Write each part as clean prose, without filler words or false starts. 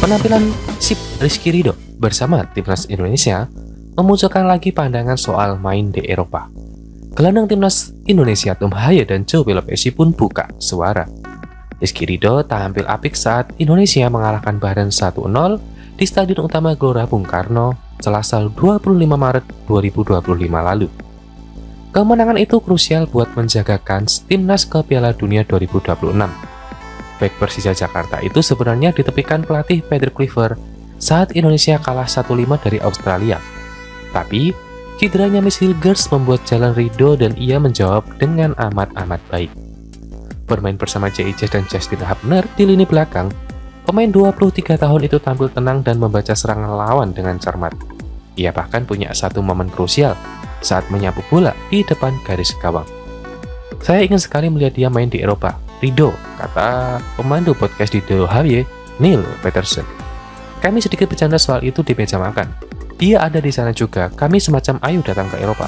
Penampilan Sip Rizky Ridho bersama timnas Indonesia memunculkan lagi pandangan soal main di Eropa. Gelandang timnas Indonesia Tom Haye dan Joe Pelopessi pun buka suara. Rizky Ridho tampil apik saat Indonesia mengalahkan Bahrain 1-0 di Stadion Utama Gelora Bung Karno Selasa 25 Maret 2025 lalu. Kemenangan itu krusial buat menjagakan timnas ke Piala Dunia 2026. Bek Persija Jakarta itu sebenarnya ditepikan pelatih Patrick Kluivert saat Indonesia kalah 1-5 dari Australia. Tapi, cederanya Miss Hilgers membuat jalan Ridho dan ia menjawab dengan amat baik. Bermain bersama JIJ dan Justin Hubner di lini belakang, pemain 23 tahun itu tampil tenang dan membaca serangan lawan dengan cermat. Ia bahkan punya satu momen krusial saat menyapu bola di depan garis gawang. Saya ingin sekali melihat dia main di Eropa, Ridho, kata pemandu podcast di The Haye, Neil Peterson. Kami sedikit bercanda soal itu di meja makan. Dia ada di sana juga, kami semacam ayo datang ke Eropa.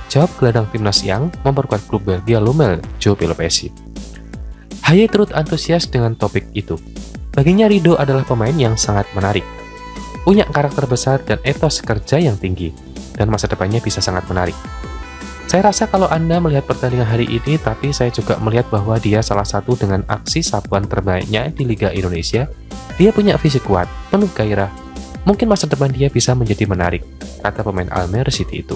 Jawab gelandang timnas yang memperkuat klub Belgia Lommel, Joe Pelopessi. Haye turut antusias dengan topik itu. Baginya Ridho adalah pemain yang sangat menarik. Punya karakter besar dan etos kerja yang tinggi, dan masa depannya bisa sangat menarik. Saya rasa kalau Anda melihat pertandingan hari ini, tapi saya juga melihat bahwa dia salah satu dengan aksi sapuan terbaiknya di Liga Indonesia. Dia punya fisik kuat, penuh gairah. Mungkin masa depan dia bisa menjadi menarik, kata pemain Almere City itu.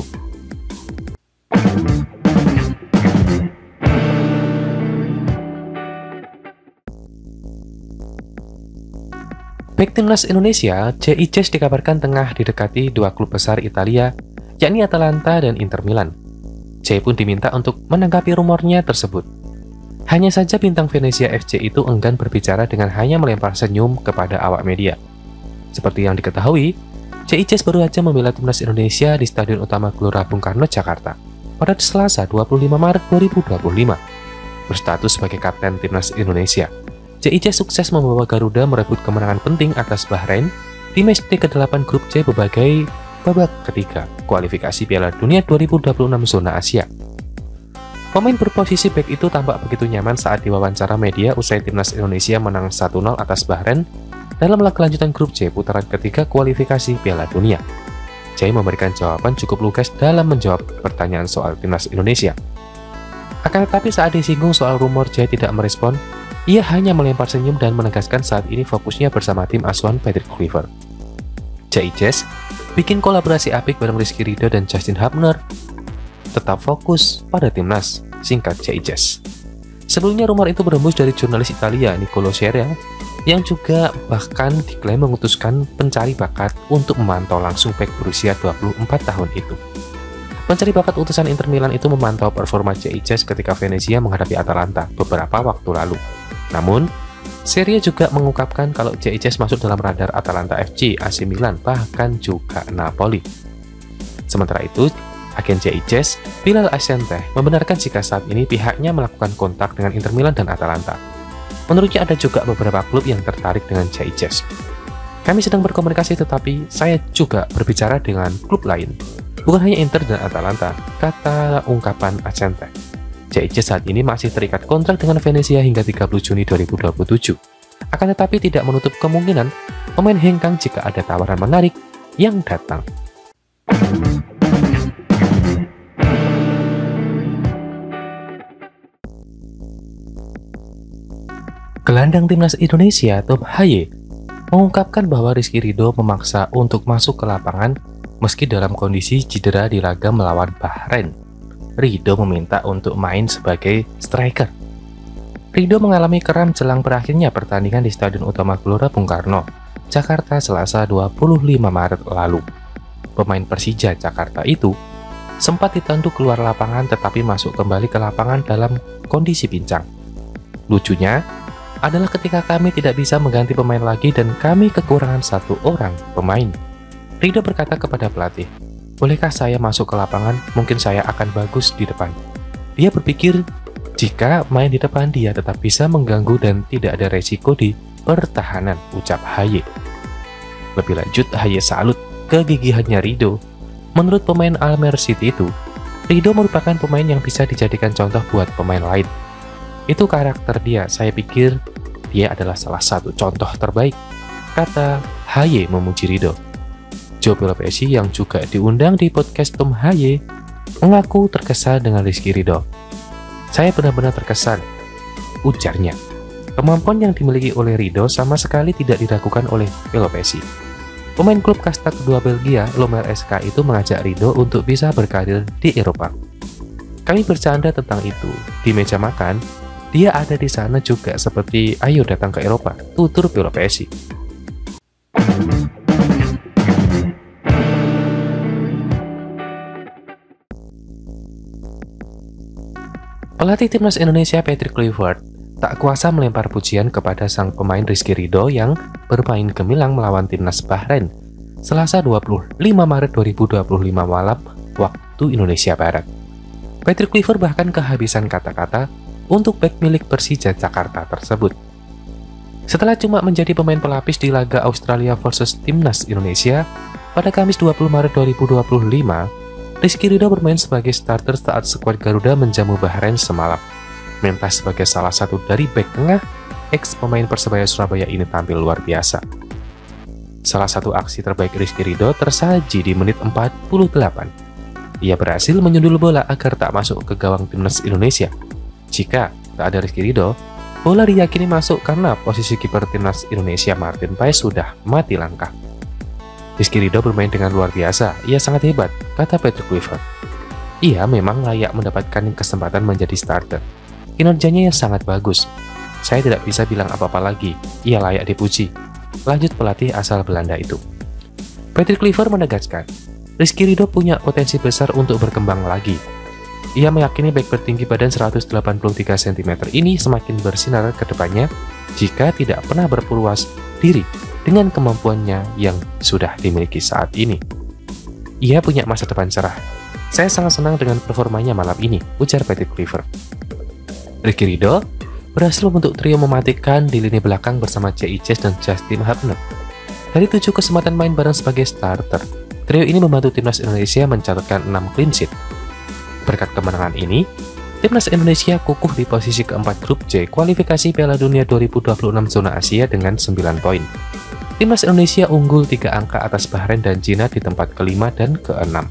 Bek timnas Indonesia, JIJ dikabarkan tengah didekati dua klub besar Italia, yakni Atalanta dan Inter Milan. Jay pun diminta untuk menanggapi rumornya tersebut. Hanya saja bintang Venezia FC itu enggan berbicara dengan hanya melempar senyum kepada awak media. Seperti yang diketahui, JIJ baru saja membela timnas Indonesia di Stadion Utama Gelora Bung Karno, Jakarta pada Selasa 25 Maret 2025. Berstatus sebagai kapten timnas Indonesia, JIJ sukses membawa Garuda merebut kemenangan penting atas Bahrain di matchday ke-8 grup C berbagai babak ketiga kualifikasi Piala Dunia 2026 zona Asia. Pemain berposisi bek itu tampak begitu nyaman saat diwawancara media usai timnas Indonesia menang 1-0 atas Bahrain dalam laga lanjutan grup C putaran ketiga kualifikasi Piala Dunia. Jay memberikan jawaban cukup lugas dalam menjawab pertanyaan soal timnas Indonesia. Akan tetapi saat disinggung soal rumor, Jay tidak merespon. Ia hanya melempar senyum dan menegaskan saat ini fokusnya bersama tim asuhan Patrick Kluivert. JIJ bikin kolaborasi apik bareng Rizky Ridho dan Justin Hubner. Tetap fokus pada timnas, singkat JIJ. Sebelumnya rumor itu berembus dari jurnalis Italia Nicolo Sierra yang juga bahkan diklaim mengutuskan pencari bakat untuk memantau langsung bek berusia 24 tahun itu. Pencari bakat utusan Inter Milan itu memantau performa JIJ ketika Venezia menghadapi Atalanta beberapa waktu lalu. Namun, Serie juga mengungkapkan kalau JIJ masuk dalam radar Atalanta FC, AC Milan, bahkan juga Napoli. Sementara itu, agen JIJ, Bilal Ascente, membenarkan jika saat ini pihaknya melakukan kontak dengan Inter Milan dan Atalanta. Menurutnya ada juga beberapa klub yang tertarik dengan JIJ. Kami sedang berkomunikasi tetapi saya juga berbicara dengan klub lain. Bukan hanya Inter dan Atalanta, kata ungkapan Ascente. JIJ saat ini masih terikat kontrak dengan Venezia hingga 30 Juni 2027. Akan tetapi tidak menutup kemungkinan pemain hengkang jika ada tawaran menarik yang datang. Gelandang timnas Indonesia Tom Haye mengungkapkan bahwa Rizky Ridho memaksa untuk masuk ke lapangan meski dalam kondisi cedera di laga melawan Bahrain. Ridho meminta untuk main sebagai striker. Ridho mengalami kram jelang berakhirnya pertandingan di Stadion Utama Gelora Bung Karno, Jakarta Selasa 25 Maret lalu. Pemain Persija Jakarta itu sempat ditandu keluar lapangan tetapi masuk kembali ke lapangan dalam kondisi pincang. Lucunya adalah ketika kami tidak bisa mengganti pemain lagi dan kami kekurangan satu orang pemain. Ridho berkata kepada pelatih, "Bolehkah saya masuk ke lapangan? Mungkin saya akan bagus di depan." Dia berpikir jika main di depan dia tetap bisa mengganggu dan tidak ada resiko di pertahanan, ucap Haye. Lebih lanjut, Haye salut kegigihannya Ridho. Menurut pemain Almere City itu, Ridho merupakan pemain yang bisa dijadikan contoh buat pemain lain. Itu karakter dia, saya pikir dia adalah salah satu contoh terbaik. kata Haye memuji Ridho. Joe Pelopessi yang juga diundang di podcast Tom Haye mengaku terkesan dengan Rizky Ridho. "Saya benar-benar terkesan," ujarnya. Kemampuan yang dimiliki oleh Ridho sama sekali tidak diragukan oleh Pelopessi. Pemain klub kasta kedua Belgia, Lommel SK itu mengajak Ridho untuk bisa berkarir di Eropa. Kami bercanda tentang itu di meja makan. Dia ada di sana juga seperti ayo datang ke Eropa, tutur Pelopessi. Pelatih timnas Indonesia Patrick Kluivert tak kuasa melempar pujian kepada sang pemain Rizky Ridho yang bermain gemilang melawan timnas Bahrain Selasa 25 Maret 2025 malam waktu Indonesia Barat. Patrick Kluivert bahkan kehabisan kata-kata untuk bek milik Persija Jakarta tersebut. Setelah cuma menjadi pemain pelapis di laga Australia versus timnas Indonesia pada Kamis 20 Maret 2025, Rizky Ridho bermain sebagai starter saat skuad Garuda menjamu Bahrain semalam. Mentas sebagai salah satu dari bek tengah, ex pemain Persebaya Surabaya ini tampil luar biasa. Salah satu aksi terbaik Rizky Ridho tersaji di menit 48. Ia berhasil menyundul bola agar tak masuk ke gawang timnas Indonesia. Jika tak ada Rizky Ridho, bola diyakini masuk karena posisi kiper timnas Indonesia Martin Paes sudah mati langkah. Rizky Ridho bermain dengan luar biasa, ia sangat hebat, kata Patrick Kluivert. Ia memang layak mendapatkan kesempatan menjadi starter. Kinerjanya yang sangat bagus. Saya tidak bisa bilang apa-apa lagi, ia layak dipuji. Lanjut pelatih asal Belanda itu. Patrick Kluivert menegaskan, Rizky Ridho punya potensi besar untuk berkembang lagi. Ia meyakini bek bertinggi badan 183 cm ini semakin bersinar ke depannya jika tidak pernah berpuas diri dengan kemampuannya yang sudah dimiliki saat ini. Ia punya masa depan cerah. Saya sangat senang dengan performanya malam ini, ujar Patrick Kluivert. Rizky Ridho berhasil membentuk trio mematikan di lini belakang bersama J.I. Ches dan Justin Hubner. Dari 7 kesempatan main bareng sebagai starter, trio ini membantu timnas Indonesia mencatatkan 6 clean sheet. Berkat kemenangan ini, timnas Indonesia kukuh di posisi keempat grup C kualifikasi Piala Dunia 2026 zona Asia dengan 9 poin. Timnas Indonesia unggul 3 angka atas Bahrain dan Cina di tempat kelima dan keenam.